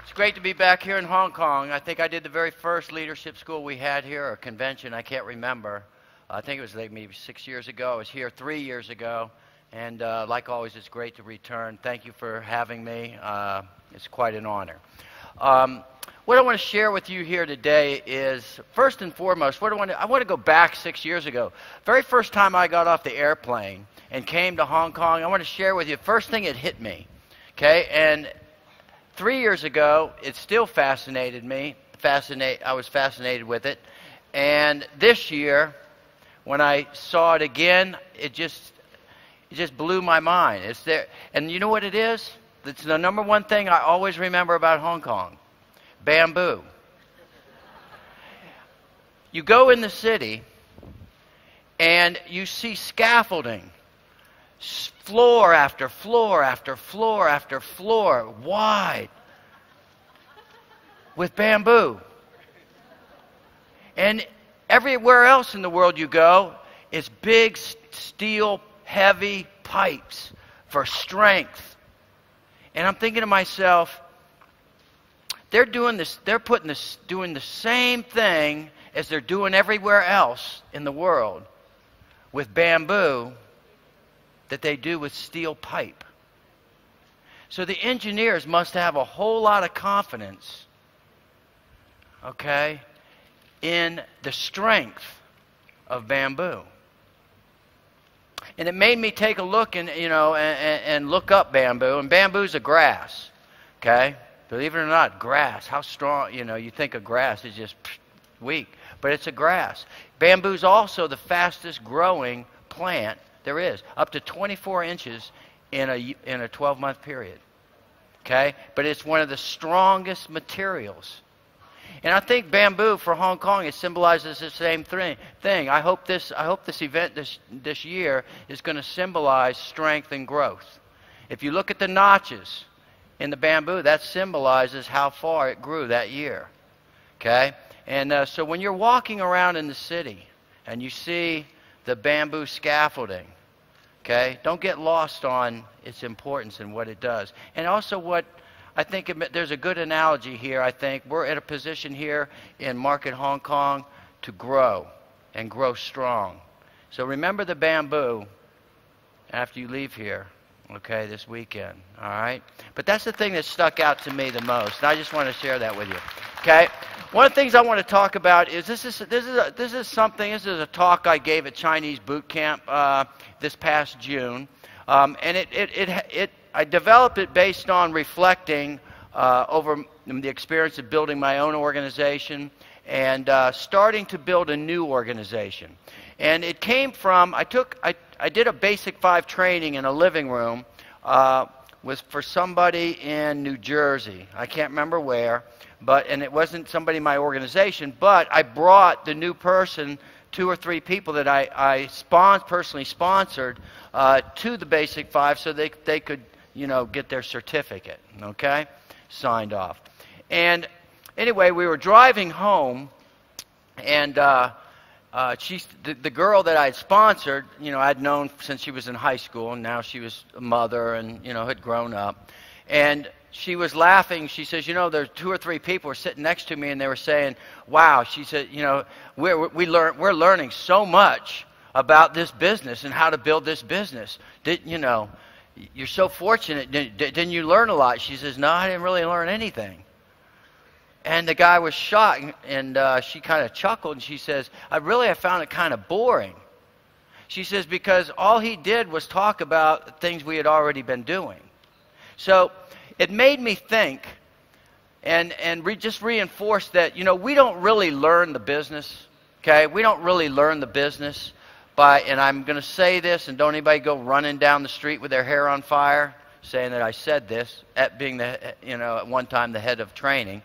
It's great to be back here in Hong Kong. I think I did the very first leadership school we had here, or convention, I can't remember. I think it was like maybe 6 years ago. I was here 3 years ago, and like always, it's great to return. Thank you for having me. It's quite an honor. What I want to share with you here today is, first and foremost, I want to go back 6 years ago. Very first time I got off the airplane and came to Hong Kong, I want to share with you, first thing it hit me, okay? And 3 years ago, it still fascinated me. I was fascinated with it. And this year, when I saw it again, it just blew my mind. It's there. And you know what it is? It's the number one thing I always remember about Hong Kong. Bamboo. You go in the city, and you see scaffolding. Floor after floor after floor after floor, wide, with bamboo. And everywhere else in the world you go, it's big steel, heavy pipes for strength. And I'm thinking to myself, they're doing the same thing as they're doing everywhere else in the world with bamboo that they do with steel pipe. So the engineers must have a whole lot of confidence, okay, in the strength of bamboo. And it made me take a look and look up bamboo. And bamboo's a grass, okay? Believe it or not, grass. How strong, you think of grass is just weak, but it's a grass. Bamboo's also the fastest growing plant there is, up to 24 inches in a 12-month period. Okay? But it's one of the strongest materials. And I think bamboo for Hong Kong, it symbolizes the same thing. I hope this event this year is going to symbolize strength and growth. If you look at the notches in the bamboo, that symbolizes how far it grew that year. Okay? And so when you're walking around in the city and you see the bamboo scaffolding, okay, don't get lost on its importance and what it does. And also what I think, there's a good analogy here, I think. We're at a position here in Market Hong Kong to grow and grow strong. So remember the bamboo after you leave here, okay, this weekend, all right? But that's the thing that stuck out to me the most, and I just want to share that with you, okay? One of the things I want to talk about is this is a talk I gave at Chinese boot camp this past June, and I developed it based on reflecting over the experience of building my own organization and starting to build a new organization. And it came from I did a Basic 5 training in a living room was for somebody in New Jersey. I can't remember where. And it wasn't somebody in my organization, but I brought the new person, 2 or 3 people that I personally sponsored to the Basic 5 so they could, get their certificate, okay, signed off. And anyway, we were driving home, and the girl that I had sponsored, I'd known since she was in high school, and now she was a mother and, had grown up. And she was laughing. She says, there's 2 or 3 people were sitting next to me, and they were saying, wow, she said, we're learning so much about this business and how to build this business. You're so fortunate. Didn't you learn a lot? She says, no, I didn't really learn anything. And the guy was shocked, and she kind of chuckled, and she says, I found it kind of boring. She says, because all he did was talk about things we had already been doing. So it made me think and just reinforce that, we don't really learn the business, okay? We don't really learn the business and I'm going to say this, and don't anybody go running down the street with their hair on fire saying that I said this, at being at one time the head of training.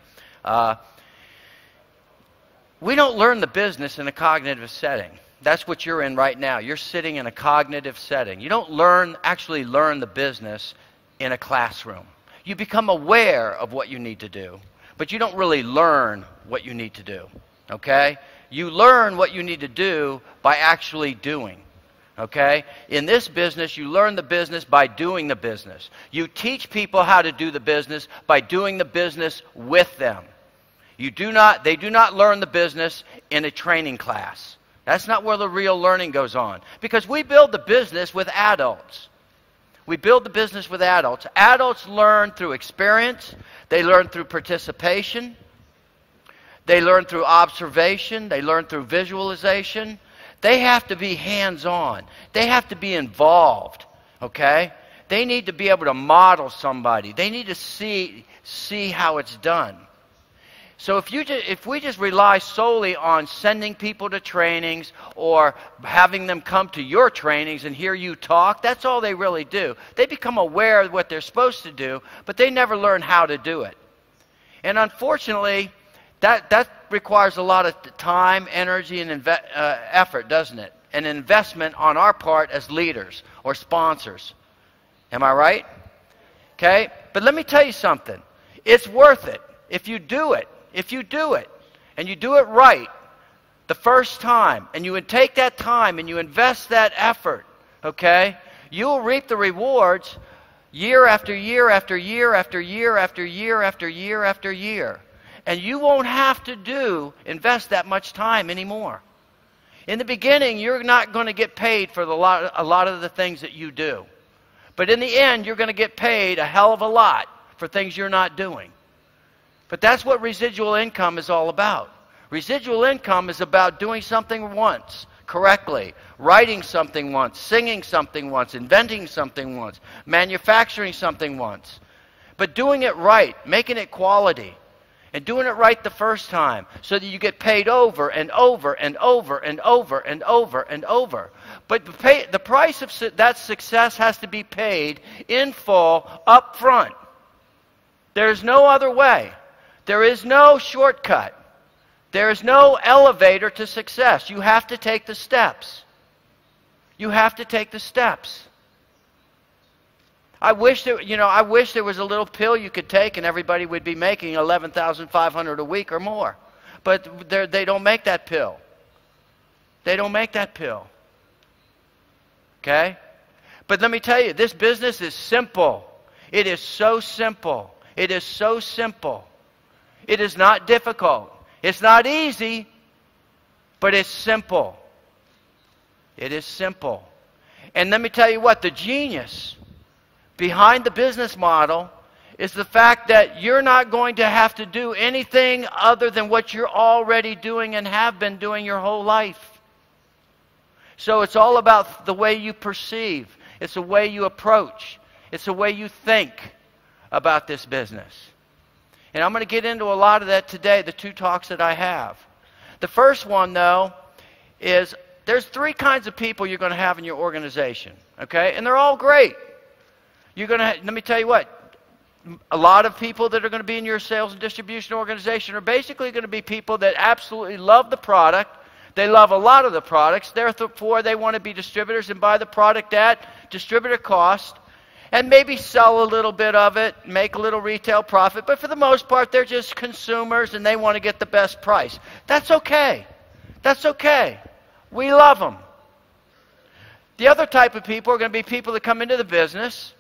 We don't learn the business in a cognitive setting. That's what you're in right now. You're sitting in a cognitive setting. You don't actually learn the business in a classroom. You become aware of what you need to do, but you don't really learn what you need to do, okay? You learn what you need to do by actually doing, Okay? In this business, you learn the business by doing the business. You teach people how to do the business by doing the business with them. They do not learn the business in a training class. That's not where the real learning goes on. Because we build the business with adults. We build the business with adults. Adults learn through experience. They learn through participation. They learn through observation. They learn through visualization. They have to be hands-on. They have to be involved. Okay? They need to be able to model somebody. They need to see how it's done. So if we just rely solely on sending people to trainings or having them come to your trainings and hear you talk, that's all they really do. They become aware of what they're supposed to do, but they never learn how to do it. And unfortunately, that requires a lot of time, energy, and effort, doesn't it? An investment on our part as leaders or sponsors. Am I right? Okay? But let me tell you something. It's worth it if you do it. If you do it, and you do it right the first time, and you take that time and you invest that effort, okay, you will reap the rewards year after year after year after year after year after year after year. And you won't have to invest that much time anymore. In the beginning, you're not going to get paid for a lot of the things that you do. But in the end, you're going to get paid a hell of a lot for things you're not doing. But that's what residual income is all about. Residual income is about doing something once, correctly, writing something once, singing something once, inventing something once, manufacturing something once. But doing it right, making it quality, and doing it right the first time so that you get paid over and over and over and over and over and over. But the price of that success has to be paid in full up front. There's no other way. There is no shortcut. There is no elevator to success. You have to take the steps. You have to take the steps. I wish there was a little pill you could take and everybody would be making $11,500 a week or more. But they don't make that pill. They don't make that pill. Okay? But let me tell you, this business is simple. It is so simple. It is so simple. It is not difficult. It's not easy, but it's simple. It is simple. And let me tell you what, the genius behind the business model is the fact that you're not going to have to do anything other than what you're already doing and have been doing your whole life. So it's all about the way you perceive. It's the way you approach. It's the way you think about this business. And I'm going to get into a lot of that today, the two talks that I have. The first one, though, is there's three kinds of people you're going to have in your organization, okay? And they're all great. Let me tell you what, a lot of people that are going to be in your sales and distribution organization are basically going to be people that absolutely love the product. They love a lot of the products. Therefore, they want to be distributors and buy the product at distributor cost. And maybe sell a little bit of it, make a little retail profit. But for the most part, they're just consumers and they want to get the best price. That's okay. That's okay. We love them. The other type of people are going to be people that come into the business.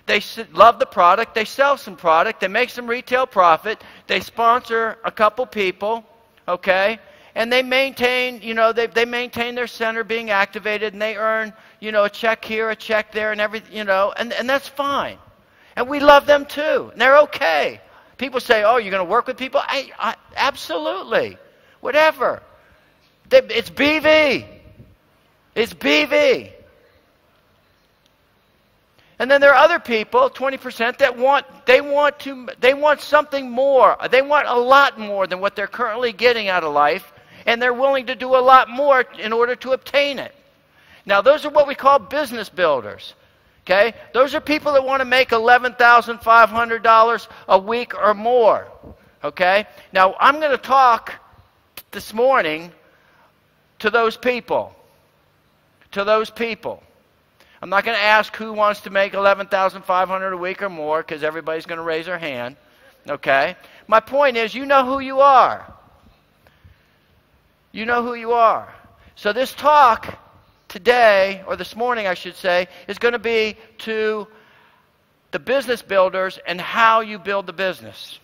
They love the product. They sell some product. They make some retail profit. They sponsor a couple people, okay? And they maintain, they maintain their center being activated and they earn, a check here, a check there, and everything, and that's fine. And we love them too. And they're okay. People say, oh, you're going to work with people? Absolutely. Whatever. It's BV. It's BV. And then there are other people, 20%, that want something more. They want a lot more than what they're currently getting out of life, and they're willing to do a lot more in order to obtain it. Now, those are what we call business builders. Okay? Those are people that want to make $11,500 a week or more. Okay? Now, I'm going to talk this morning to those people. To those people. I'm not going to ask who wants to make $11,500 a week or more, because everybody's going to raise their hand. Okay? My point is, you know who you are. You know who you are. So this talk today, or this morning I should say, is going to be to the business builders and how you build the business.